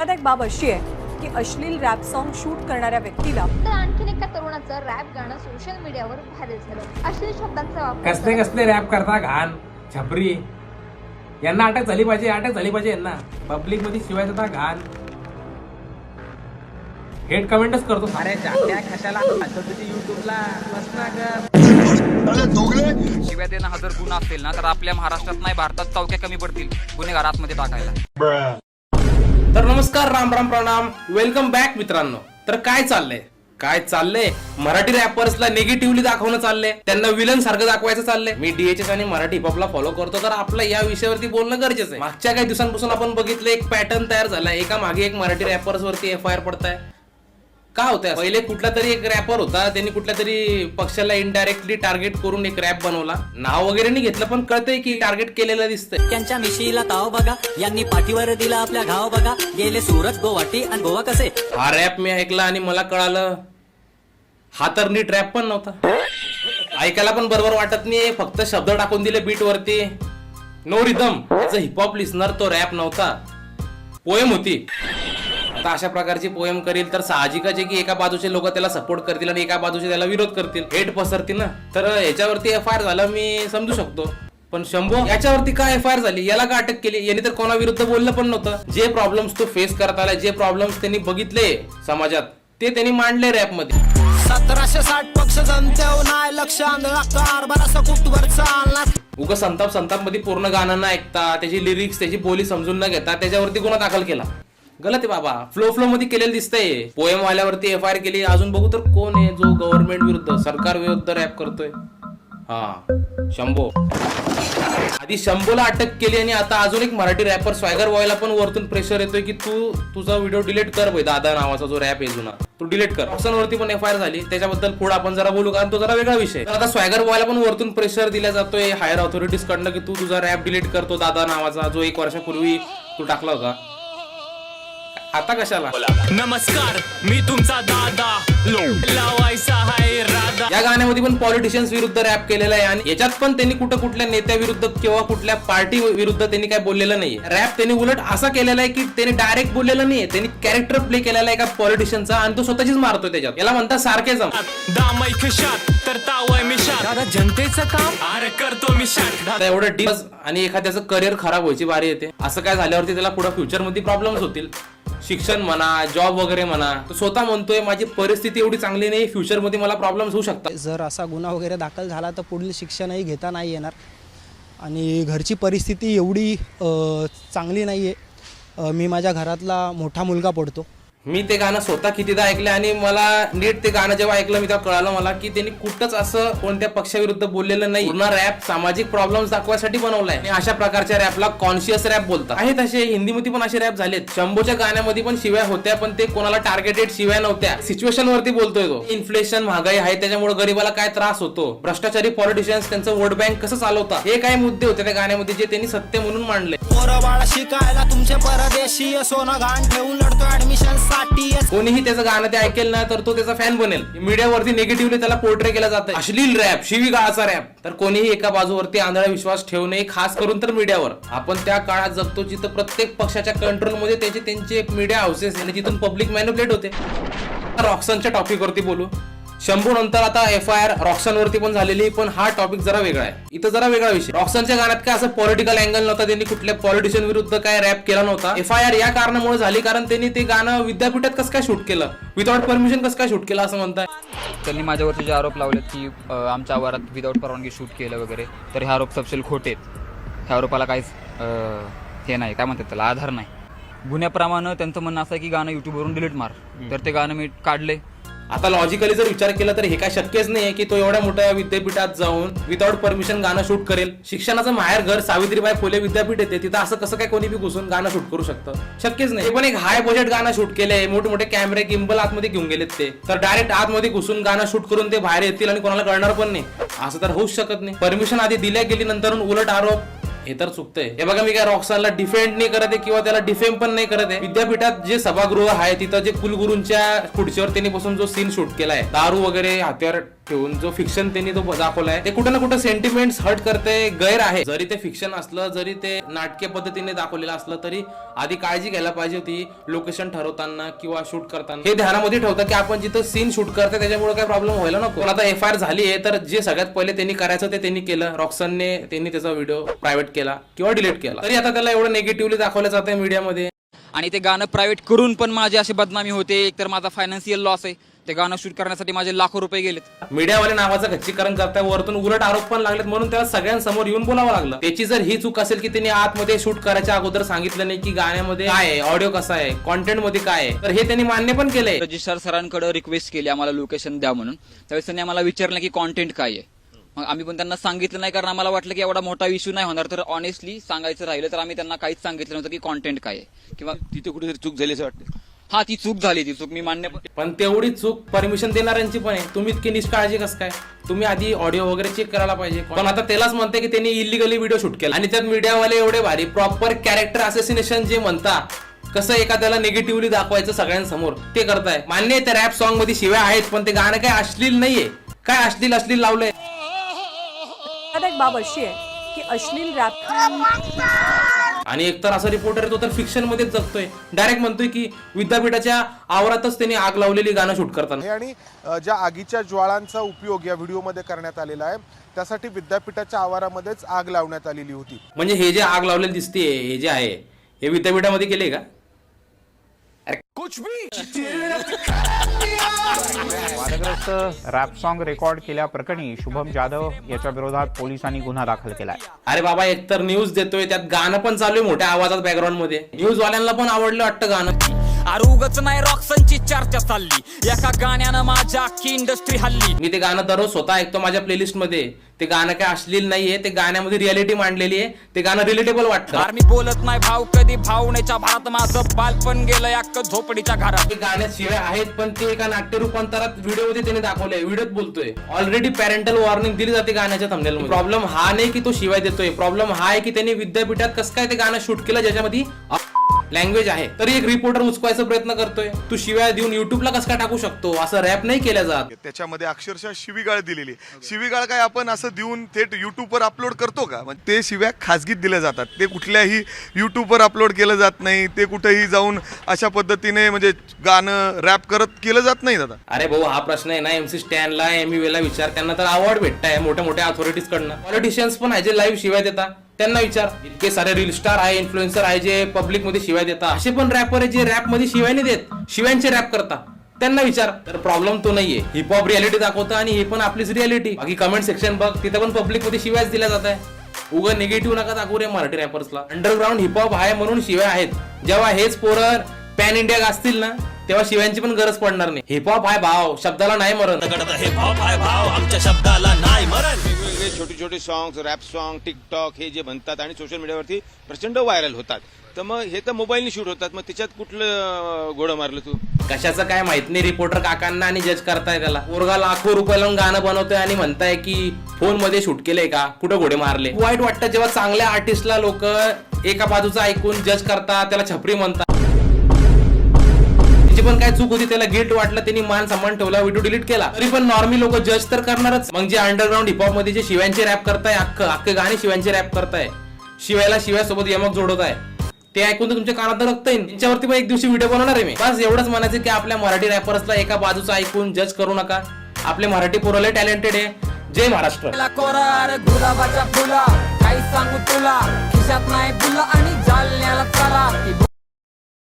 एक बाब अशी आहे की अश्लील रॅप सॉन्ग शूट करणाऱ्या व्यक्तीला तर आणखीन एका तरुणाचं रॅप गाणं सोशल मीडियावर व्हायरल झालं. अश्लील शब्दांचा वापर कसले कसले रॅप करता घाण छपरी, यांना अटक झाली पाहिजे, अटक झाली पाहिजे यांना. पब्लिक मध्ये शिवाय देता घाण हेट कमेंटच करतो. अरे जात्या कशाला तुझी युट्यूबला शिवाय देणं हा जर गुन्हा असेल ना तर आपल्या महाराष्ट्रात नाही भारतात चौक्या कमी पडतील गुन्हेगार आतमध्ये टाकायला. तर नमस्कार, राम राम, प्रणाम, वेलकम बॅक मित्रांनो. तर काय चाललंय मराठी रॅपर्सला निगेटिव्हली दाखवणं चाललंय, त्यांना विलन सारखं दाखवायचं चाललंय. मी डीएचएस आणि मराठी हिपहॉपला फॉलो करतो, तर आपलं या विषयावरती बोलणं गरजेचं आहे. मागच्या काही दिवसांपासून आपण बघितलं एक पॅटर्न तयार झाला, एका मागे एक मराठी रॅपर्स वरती FIR पडताय. का होतंय? पहिले कुठला तरी एक रॅपर होता, त्यांनी कुठल्या तरी पक्षाला इनडायरेक्टली टार्गेट करून एक रॅप बनवला. नाव वगैरे नाही घेतलं, पण कळतंय की टार्गेट केलेलं दिसतंय. त्यांच्या मिशीला ताव बघा, यांनी पाठीवर दिला आपल्या घाव बघा, गेले सुरत गोवाटी आणि गोवा कसे. हा रॅप मी ऐकला आणि मला कळालं हा तर नीट रॅप पण नव्हता. ऐकायला पण बरोबर वाटत नाही, फक्त शब्द टाकून दिले बीट वरती, नो रिदम. याचा हिपहॉप लिसनर तो रॅप नव्हता, पोएम होती. आता अशा प्रकारची पोएम करील तर साहजिकच आहे की एका बाजूचे लोक त्याला सपोर्ट करतील आणि एका बाजूचे त्याला विरोध करतील, हेट पसरतील ना. तर याच्यावरती FIR झालं मी समजू शकतो, पण शंभो याच्यावरती काय FIR झाली, याला का अटक केली? याने तर कोणाविरुद्ध बोललं पण नव्हतं. जे प्रॉब्लेम्स तो फेस करत आला, जे प्रॉब्लेम्स त्यांनी बघितले समाजात, ते त्यांनी मांडले रॅप मध्ये. 1760 पक्ष जनतेव नाही लक्ष कुटवर चालणार. उगा संताप मध्ये पूर्ण गाणं न ऐकता, त्याची लिरिक्स, त्याची बोली समजून न घेता त्याच्यावरती गुन्हा दाखल केला. गलत आहे बाबा. फ्लो मध्ये केलेलं दिसतंय. पोएम वाल्यावरती FIR केली. अजून बघू तर कोण आहे जो गव्हर्नमेंट विरुद्ध, सरकार विरुद्ध रॅप करतोय? हा, शंभो. आधी शंभोला अटक केली आणि आता अजून एक मराठी रॅपर स्वॅगर बॉयला पण वरतून प्रेशर येतोय की तू तुझा व्हिडिओ डिलीट कर भाई, दादा नावाचा जो रॅप आहे जुना तू डिलीट कर. ऑप्शनवरती पण FIR झाली, त्याच्याबद्दल पुढे आपण जरा बोलू, कारण तो जरा वेगळा विषय. तर आता स्वॅगर बॉयला पण वरतून प्रेशर दिला जातोय हायर ऑथॉरिटीज कडनं की तू तुझा रॅप डिलीट करतो, दादा नावाचा जो 1 वर्षापूर्वी तू टाकला होता. आता कशाला? नमस्कार, मी तुमचा दादा लावायचा हाय राधा. या गाण्यामध्ये पण पॉलिटिशियन्स विरुद्ध रॅप केलेला आहे आणि याच्यात पण त्यांनी कुठल्या नेत्या विरुद्ध किंवा कुठल्या पार्टी विरुद्ध त्यांनी काय बोललेलं नाहीये. रॅप त्यांनी उलट असा केलेला आहे की त्यांनी डायरेक्ट बोललेलं नाहीये, त्यांनी कॅरेक्टर प्ले केलेला आहे एका पॉलिटिशियनचा आणि तो स्वतःचीच मारतोय त्याच्यात. याला म्हणतात सार्केझम. दामाई खिशात तर तावय मी शाट, दादा जनतेचं काम अरे करतो मी शाट. आता एवढं डीप आणि एखाद्याचं करिअर खराब व्हायची बारी येते. असं काय झाल्यावरती त्याला पुढे फ्युचर मध्ये प्रॉब्लेम्स होतील. शिक्षण म्हणा, जॉब वगैरे म्हणा. तो स्वतः म्हणतोय माझी परिस्थिती एवढी चांगली नाही, फ्युचर मध्ये मला प्रॉब्लेम्स होऊ शकतात. जर असा गुन्हा वगैरे दाखल झाला तर पुढील शिक्षणही घेता नाही येणार आणि घरची परिस्थिती एवढी चांगली नाही आहे. मी माझ्या घरातला मोठा मुलगा पडतो. मी ते गाणं स्वतः कितीदा ऐकलं आणि मला नीट ते गाणं जेव्हा ऐकलं मी तेव्हा कळालं मला की त्यांनी कुठंच असं कोणत्या पक्षाविरुद्ध बोललेलं नाही. पूर्ण रॅप सामाजिक प्रॉब्लेम्स दाखवायसाठी बनवलाय आणि अशा प्रकारच्या रॅपला कॉन्शियस रॅप बोलतात. आहेत असे हिंदीमध्ये पण असे रॅप झालेत. शंभोच्या गाण्यामध्ये पण शिव्या होत्या, पण ते कोणाला टार्गेटेड शिव्या नव्हत्या. सिच्युएशन वरती बोलतोय तो. इन्फ्लेशन, महागाई आहे, त्याच्यामुळे गरीबाला काय त्रास होतो, भ्रष्टाचारी पॉलिटिशियन्स त्यांचं वोट बँक कसं चालवतात, हे काही मुद्दे होते त्या गाण्यामध्ये जे त्यांनी सत्य म्हणून मांडले. पोरबाळ शिकायला तुमचे परदेशी सोनं घाण ठेवून लढतो ऍडमिशन साठी. कोणीही त्याचं गाणं ते ऐकेल ना तर तो त्याचा फॅन बनेल. मीडियावरती निगेटिव्हली त्याला पोर्ट्रे केला जातं, अश्लील रॅप, शिवीगाळाचा रॅप. तर कोणीही एका बाजूवरती आंधळा विश्वास ठेवू नये, खास करून तर मीडियावर. आपण त्या काळात जगतो जिथं प्रत्येक पक्षाच्या कंट्रोलमध्ये त्यांचे मीडिया हाऊसेस आणि जिथून पब्लिक मॅनिप्युलेट होते. रॉक्सनच्या टॉपिक वरती बोलू. शंभू नंतर आता FIR रॉक्सन वरती पण झालेली, पण हा टॉपिक जरा वेगळा आहे. इथं जरा वेगळा विषय. रॉक्सनच्या गाण्यात काय असं पॉलिटिकल अँगल नव्हता, त्यांनी कुठल्या पॉलिटिशियन विरुद्ध काय रॅप केला नव्हता. FIR या कारणामुळे झाली कारण त्यांनी ते गाणं विद्यापीठात कसं काय शूट केलं, विदाउट परमिशन कसं काय शूट केलं असं म्हणताय. त्यांनी माझ्यावरती जे आरोप लावलेत की आमच्या आवारात विदाऊट परवानगी शूट केलं वगैरे, तर हे आरोप सपशेल खोटे आहेत. ह्या आरोपाला काहीच हे नाही, काय म्हणतात त्याला, आधार नाही. गुन्ह्याप्रमाणे त्यांचं म्हणणं असं आहे की गाणं युट्यूबवरून डिलीट मार, तर ते गाणं मी काढले. आता लॉजिकली जर विचार केला तर हे काय शक्यच नाहीये की तो एवढ्या मोठ्या विद्यापीठात जाऊन विदाउट परमिशन गाणं शूट करेल. शिक्षणाचं माहेर घर सावित्रीबाई फुले विद्यापीठ येते, तिथं असं कसं काय कोणी बी घुसून गाणं शूट करू शकतं? शक्यच नाही. पण एक हाय बजेट गाणं शूट केलंय, मोठे कॅमेरे गिम्बल आतमध्ये घेऊन गेलेत ते, तर डायरेक्ट आतमध्ये घुसून गाणं शूट करून ते बाहेर येतील आणि कोणाला कळणार पण नाही. असं तर होऊच शकत नाही. परमिशन आधी दिल्या गेली, नंतर उलट आरोप, हे तर चुकतंय. हे बघा, मी काय रॉक्सनला डिफेंड नाही करत आहे किंवा त्याला डिफेम पण नाही करत आहे. विद्यापीठात जे सभागृह आहे तिथं जे कुलगुरूंच्या खुर्चीवर त्यांनी बसून जो सीन शूट केलाय, दारू वगैरे हात्यावर ठेवून जो फिक्शन त्यांनी तो दाखवलाय ते कुठं ना कुठं सेंटिमेंट्स हर्ट करते, गैर आहे. जरी ते फिक्शन असलं, जरी ते नाटकीय पद्धतीने दाखवलेलं असलं, तरी आधी काळजी घ्यायला पाहिजे होती लोकेशन ठरवताना किंवा शूट करताना. हे ध्यानामध्ये ठेवतं की आपण जिथं सीन शूट करते त्याच्यामुळे काय प्रॉब्लेम व्हायला नको. पण आता FIR झाली आहे तर जे सगळ्यात पहिले त्यांनी करायचं ते त्यांनी केलं. रॉक्सनने त्यांनी त्याचा व्हिडिओ प्रायव्हेट केला किंवा डिलीट केला, तरी आता त्याला एवढं निगेटिव्हली दाखवलं जातंय मीडियामध्ये. आणि ते गाणं प्रायव्हेट करून पण माझी अशी बदनामी होते. एकतर माझा फायनान्शियल लॉस आहे. ते गाणं शूट करण्यासाठी माझे लाखो रुपये गेलेत. मीडियावाले नावाचं खच्चीकरण करताय, वरतून उलट आरोप पण लागलेत, म्हणून त्याला सगळ्यांसमोर येऊन बोलावं लागलं. त्याची जर ही चूक असेल की त्यांनी आतमध्ये शूट करायच्या अगोदर सांगितलं नाही की गाण्यामध्ये काय आहे, ऑडिओ कसा आहे, कॉन्टेंट मध्ये काय आहे, तर हे त्यांनी मान्य पण केलंय. रजिस्ट्रार सरांकडे रिक्वेस्ट केली आम्हाला लोकेशन द्या म्हणून. त्यावेळेस त्यांनी आम्हाला विचारलं की कॉन्टेंट काय आहे. मग आम्ही पण त्यांना सांगितलं नाही, कारण आम्हाला वाटलं की एवढा मोठा इश्यू नाही होणार. तर ऑनेस्टली सांगायचं राहिलं तर आम्ही त्यांना काहीच सांगितलं नव्हतं की कॉन्टेंट काय आहे किंवा तिथे कुठेतरी चूक झाली असं वाटतं. हा, ती चूक झाली, ती चूक मी मान्य. पण तेवढी चूक परमिशन देणाऱ्यांची पण आहे. तुम्ही इतकी निष्काळजी कसं काय? तुम्ही आधी ऑडिओ वगैरे चेक करायला पाहिजे. पण आता त्यालाच म्हणते की त्यांनी इलिगली व्हिडिओ शूट केला आणि त्यात मीडियावाले एवढे भारी प्रॉपर कॅरेक्टर असोसिएशन जे म्हणता, कसं एखाद्याला निगेटिव्हली दाखवायचं सगळ्यांसमोर, ते करताय. मान्य आहे त्या रॅप सॉन्ग मध्ये शिव्या आहेत, पण ते गाणं काय अश्लील नाहीये. काय अश्लील लावलंय? आता एक बाब अशी आहे की अश्लील रॅप आणि एकतर असा रिपोर्टर तो तर फिक्शन मध्येच जगतोय. डायरेक्ट म्हणतोय की विद्यापीठाच्या आवारातच त्यांनी आग लावलेली गाणं शूट करताना. आणि ज्या आगीच्या ज्वाळांचा उपयोग या व्हिडिओमध्ये करण्यात आलेला आहे त्यासाठी विद्यापीठाच्या आवारामध्येच आग लावण्यात आलेली होती. म्हणजे हे जे आग लावलेली दिसते, हे जे आहे हे विद्यापीठामध्ये केले का? वादग्रस्त रॅप सॉन्ग रेकॉर्ड केल्याप्रकरणी शुभम जाधव याच्या विरोधात पोलिसांनी गुन्हा दाखल केलाय. अरे बाबा, एकतर न्यूज देतोय, त्यात गाणं पण चालू आहे मोठ्या आवाजात बॅकग्राऊंड मध्ये. न्यूज वाल्यांना पण आवडलं वाटतं गाणं. उगच नाही रॉक्सनची चर्चा चालली, एका गाण्यानं माझ्या अख्खी इंडस्ट्री हल्ली. मी ते गाणं दररोज स्वतः ऐकतो माझ्या प्लेलिस्ट मध्ये. ते गाणं काय अश्लील नाहीये, ते गाण्यामध्ये रियालिटी मांडलेली आहे. ते गाणं रिलेटेबल वाटतं. मी बोलत नाही भाव कधी भावनेच्या भारत, माझं बालपण गेलं अख्ख झोपडीच्या घरात. ते गाण्यात शिवाय आहेत, पण ते एका नाट्य रूपांतरात व्हिडिओ मध्ये त्याने दाखवलंय. व्हिडिओत बोलतोय. ऑलरेडी पॅरेंटल वॉर्निंग दिली जाते गाण्याच्या थंबनेल मध्ये. प्रॉब्लेम हा नाही की तो शिवाय देतोय, प्रॉब्लेम हा आहे की त्यांनी विद्यापीठात कसं काय ते गाणं शूट केलं ज्याच्यामध्ये लँग्वेज आहे. तरी एक रिपोर्टर उचकवायचा प्रयत्न करतोय. तू शिवाय देऊन युट्यूबला कसं काय टाकू शकतो? असं रॅप नाही केलं जात. त्याच्यामध्ये अक्षरशः शिवीगाळ दिलेली. शिवीगाळ काय आपण असं देऊन थेट युट्यूबवर अपलोड करतो का? ते शिव्या खाजगीत दिल्या जातात. ते कुठल्याही युट्यूबवर अपलोड केलं जात नाही. ते कुठेही जाऊन अशा पद्धतीने म्हणजे गाणं रॅप करत केलं जात नाही दादा. अरे भाऊ, हा प्रश्न आहे ना MC स्टॅनला, MEV ला विचार. त्यांना तर अवॉर्ड भेटताय मोठ्या मोठ्या अथॉरिटीज कडनं. पॉलिटिशियन्स पण आहे जे लाईव्ह शिवाय देतात, त्यांना विचार. इतके सारे रील स्टार आहे, इन्फ्लुएन्सर आहे जे पब्लिक मध्ये शिवाय देतात. असे पण रॅपर आहे जे रॅप मध्ये शिवाय नाही देत, शिवायांचे रॅप करतात. त्यांना विचार. तर प्रॉब्लेम तो नाहीये. हिपहॉप रियालिटी दाखवतं आणि हे पण आपलीच रियालिटी. बाकी कमेंट सेक्शन बघ, तिथे पण पब्लिक मध्ये शिवायच दिल्या जात आहे. उगा निगेटिव्ह नका दाखवू रे मराठी रॅपर्सला. अंडरग्राऊंड हिपहॉप आहे म्हणून शिवाय आहेत. जेव्हा हेच पोरं पॅन इंडिया गाजतील ना, तेव्हा शिवायांची पण गरज पडणार नाही. हिपहॉप आहे भाव, शब्दाला नाही मरण. हिपहॉप आहे भाव, आमच्या शब्दाला नाही मरण. वेगवेगळे छोटे छोटे सॉंग्स, रॅप सॉन्ग, टिकटॉक हे जे बनतात आणि सोशल मीडियावरती प्रचंड व्हायरल होतात. तर मग हे तर मोबाईलने शूट होतात. मग त्याच्यात कुठलं घोडं मारलं तू? कशाचं काय माहित नाही. रिपोर्टर काकांना आणि जज करताय त्याला. पोरगा लाखो रुपये लावून गाणं बनवतोय आणि म्हणताय की फोन मध्ये शूट केलंय का, कुठं घोडे मारले. वाईट वाटतं जेव्हा चांगल्या आर्टिस्टला लोक एका बाजूचं ऐकून जज करतात, त्याला छपरी म्हणतात. पण काय चूक होती, त्याला गिल्ट वाटलं, त्यांनी मान सन्मान ठेवला, व्हिडिओ डिलीट केला. तरी पण नॉर्मली लोक जज तर करणारच. मग जे अंडरग्राऊंड हिपहॉप मध्ये जे शिवायांचे रॅप करताय, अख्खे गाणे शिवायांचे रॅप करताय, शिवायला शिवायसोबत यमक जोडत आहे, ते ऐकून तर तुमच्या कानात रक्त येईल. त्यांच्यावरती पण एक दिवशी व्हिडिओ बनवणार आहे मी. बस एवढंच म्हणायचं की आपल्या मराठी रॅपर्सला एका बाजूचं ऐकून जज करू नका. आपले मराठी पोरले टॅलेंटेड आहे. जय महाराष्ट्र. गुलाबाच्या फुला काही सांगू तुला, खिशात नाही फुलं आणि जालन्याला चला.